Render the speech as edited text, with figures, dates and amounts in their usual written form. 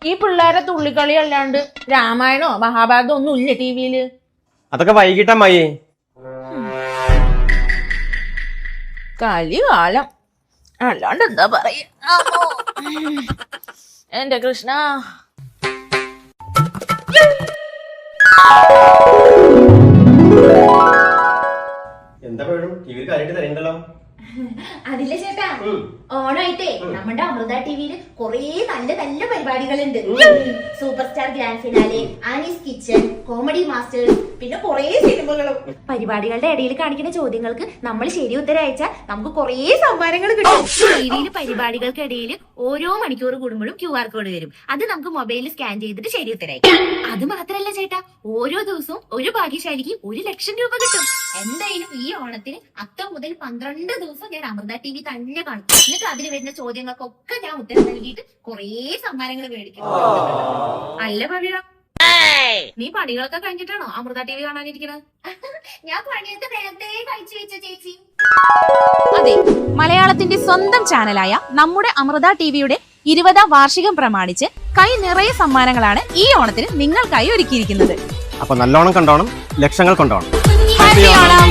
ഈ പിള്ളേരെ തുള്ളിക്കളി അല്ലാണ്ട് രാമായണോ മഹാഭാരതോ ഒന്നും ഇല്ല ടിവിയില്. അതൊക്കെ വൈകിട്ടമ്മായി. കളികാലം അല്ലാണ്ട് എന്താ പറയ. എന്റെ കൃഷ്ണ. എന്താ പേരും ടിവിയിൽ കാര്യമായിട്ട് തരണ്ടല്ലോ. അതില്ല ചേട്ടാ, ഓണായിട്ടേ നമ്മുടെ അമൃത ടിവിയില് കൊറേ നല്ല നല്ല പരിപാടികളുണ്ട്. Super star grand finale, Annie's kitchen, comedy masters, പിന്നെ കൊറേ സിനിമകളും. പരിപാടികളുടെ ഇടയിൽ കാണിക്കുന്ന ചോദ്യങ്ങൾക്ക് നമ്മൾ ശരി ഉത്തരം അയച്ചാൽ നമുക്ക് കൊറേ സമ്മാനങ്ങൾ കിട്ടും. ടിവിയില് പരിപാടികൾക്കിടയിൽ ഓരോ മണിക്കൂർ കൂടുമ്പോഴും QR കോഡ് വരും. അത് നമുക്ക് മൊബൈലിൽ സ്കാൻ ചെയ്തിട്ട് ശരി ഉത്തരം അയക്കാം. അത് മാത്രല്ല ചേട്ടാ, ഓരോ ദിവസവും ഒരു ഭാഗ്യശാലിക്ക് 1,00,000 രൂപ കിട്ടും. എന്തായാലും ഈ ഓണത്തിന് 10 മുതൽ 12 ദിവസം ഞാൻ അമൃത TV തന്നെ കാണും. എന്നിട്ട് അതിന് വരുന്ന ചോദ്യങ്ങൾക്കൊക്കെ ഞാൻ ഉത്തരം നൽകിയിട്ട് കൊറേ സമ്മാനങ്ങൾ മേടിക്കും. അല്ല പവിഴ, നീ പണികളൊക്കെ കഴിഞ്ഞിട്ടാണോ അമൃത TV കാണാനിരിക്കണത്? ഞാൻ പണിയൊക്കെ നേരത്തെ കഴിച്ചു വെച്ച ചേച്ചി. അതെ, മലയാളത്തിന്റെ സ്വന്തം ചാനലായ നമ്മുടെ അമൃത ടിവിയുടെ 20ാം വാർഷികം പ്രമാണിച്ച് കൈ നിറയെ സമ്മാനങ്ങളാണ് ഈ ഓണത്തിന് നിങ്ങൾക്കായി ഒരുക്കിയിരിക്കുന്നത്. അപ്പൊ നല്ലോണം കണ്ടോണം, ലക്ഷങ്ങൾ കൊണ്ടോണം. ഹാപ്പി ഓണം.